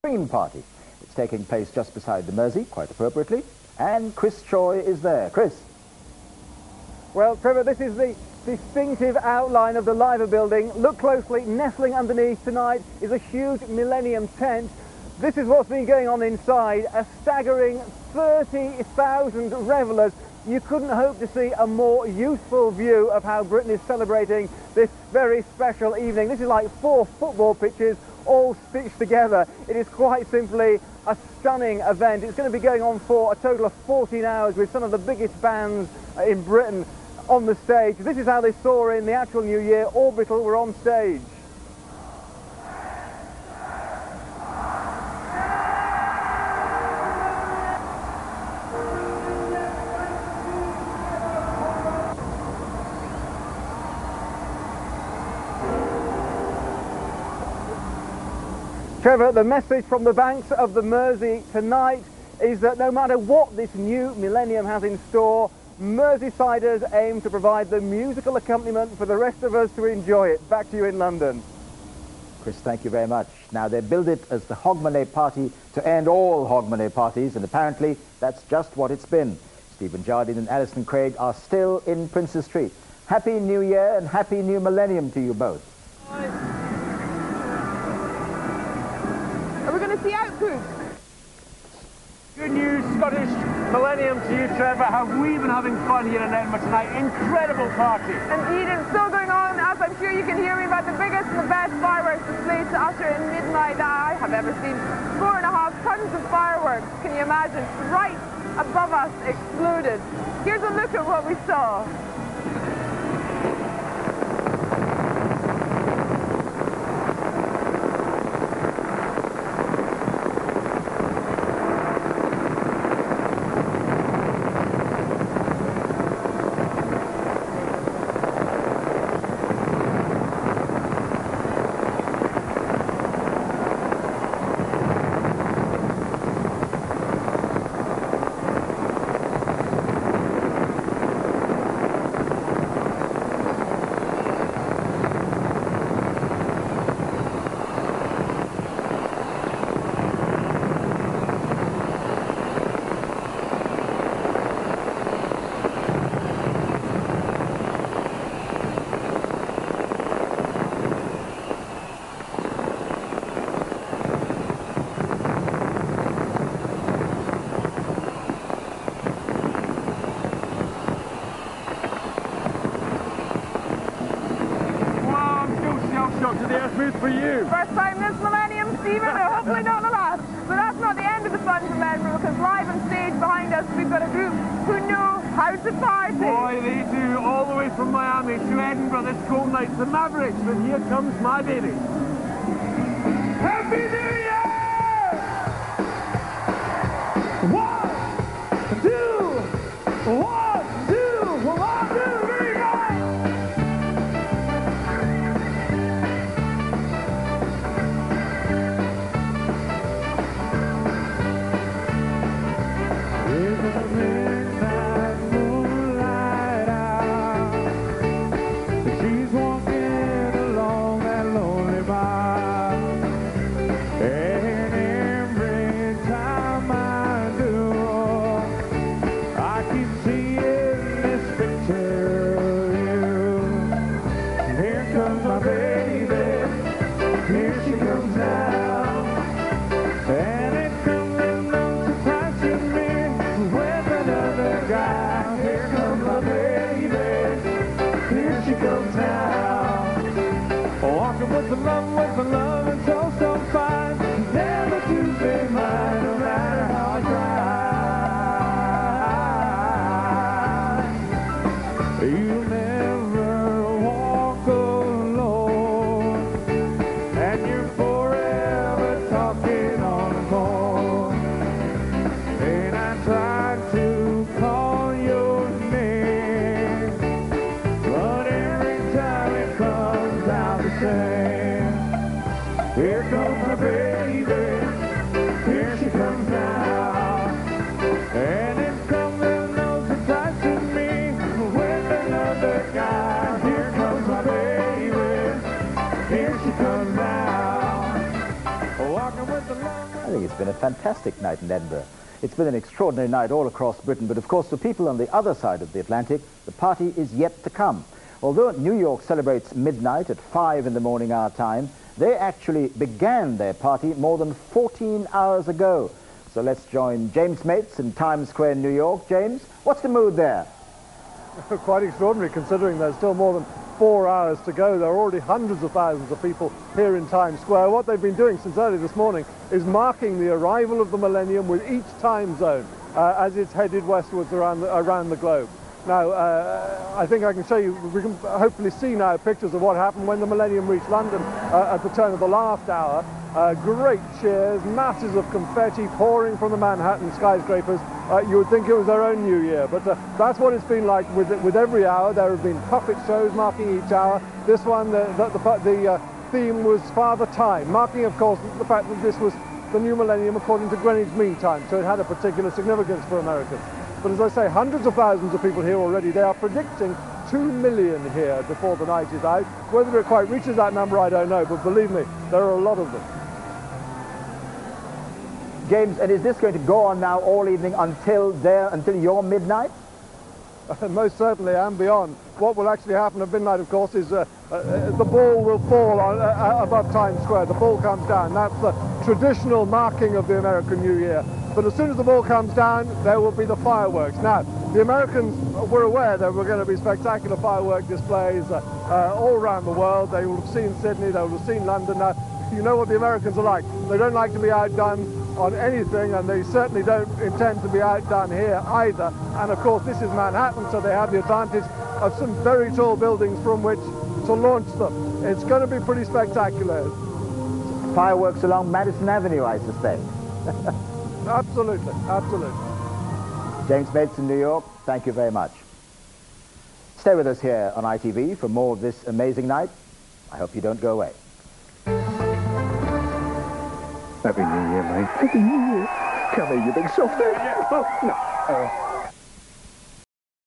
Green Party. It's taking place just beside the Mersey, quite appropriately, and Chris Troy is there. Chris. Well, Trevor, this is the distinctive outline of the Liver building. Look closely, nestling underneath tonight is a huge Millennium tent. This is what's been going on inside, a staggering 30,000 revellers. You couldn't hope to see a more useful view of how Britain is celebrating this very special evening. This is like 4 football pitches all stitched together. It is quite simply a stunning event. It's going to be going on for a total of 14 hours with some of the biggest bands in Britain on the stage. This is how they saw in the actual New Year. Orbital were on stage. Trevor, the message from the banks of the Mersey tonight is that no matter what this new millennium has in store, Merseysiders aim to provide the musical accompaniment for the rest of us to enjoy it. Back to you in London. Chris, thank you very much. Now, they billed it as the Hogmanay Party to end all Hogmanay parties, and apparently that's just what it's been. Stephen Jardine and Alison Craig are still in Princes Street. Happy New Year and Happy New Millennium to you both. Are we going to see outposts? Good news, Scottish Millennium to you, Trevor. Have we been having fun here in Edinburgh tonight? Incredible party. Indeed, it's still going on, as I'm sure you can hear me, about the biggest and the best fireworks display to usher in midnight that I have ever seen. 4.5 tons of fireworks, can you imagine? Right above us, exploded. Here's a look at what we saw. To the Earth for you. First time this millennium, Stephen, and hopefully not the last. But that's not the end of the fun from Edinburgh, because live on stage behind us we've got a group who know how to party. Boy, they do, all the way from Miami to Edinburgh this cold night. The Mavericks, and here comes my baby. Happy New Year! 1, 2, 1, 2, 1, 2, 3, 4. She's walking along that lonely mile. I think it's been a fantastic night in Edinburgh. It's been an extraordinary night all across Britain, but of course for people on the other side of the Atlantic, the party is yet to come. Although New York celebrates midnight at 5 in the morning our time, they actually began their party more than 14 hours ago. So let's join James Mates in Times Square, New York. James, what's the mood there? Quite extraordinary, considering there's still more than 4 hours to go. There are already hundreds of thousands of people here in Times Square. What they've been doing since early this morning is marking the arrival of the millennium with each time zone as it's headed westwards around the globe. Now, I think I can show you, we can hopefully see now pictures of what happened when the millennium reached London at the turn of the last hour. Great cheers, masses of confetti pouring from the Manhattan skyscrapers. You would think it was their own New Year, but that's what it's been like with every hour. There have been puppet shows marking each hour. This one, the theme was Father Time, marking, of course, the fact that this was the new millennium according to Greenwich Mean Time, so it had a particular significance for Americans. But as I say, hundreds of thousands of people here already. They are predicting 2 million here before the night is out. Whether it quite reaches that number, I don't know, but believe me, there are a lot of them. James, and is this going to go on now all evening until your midnight? Most certainly, and beyond. What will actually happen at midnight, of course, is the ball will fall above Times Square. The ball comes down. That's the traditional marking of the American New Year. But as soon as the ball comes down, there will be the fireworks. Now, the Americans were aware there were going to be spectacular firework displays all around the world. They will have seen Sydney, they will have seen London. Now, you know what the Americans are like. They don't like to be outdone on anything, and they certainly don't intend to be outdone here either. And of course, this is Manhattan, so they have the advantage of some very tall buildings from which to launch them. It's going to be pretty spectacular. Fireworks along Madison Avenue, I suspect. Absolutely, absolutely. James Mates in New York, thank you very much. Stay with us here on ITV for more of this amazing night. I hope you don't go away. Happy New Year, mate. Happy New Year. Come here, you big softy. Oh, no.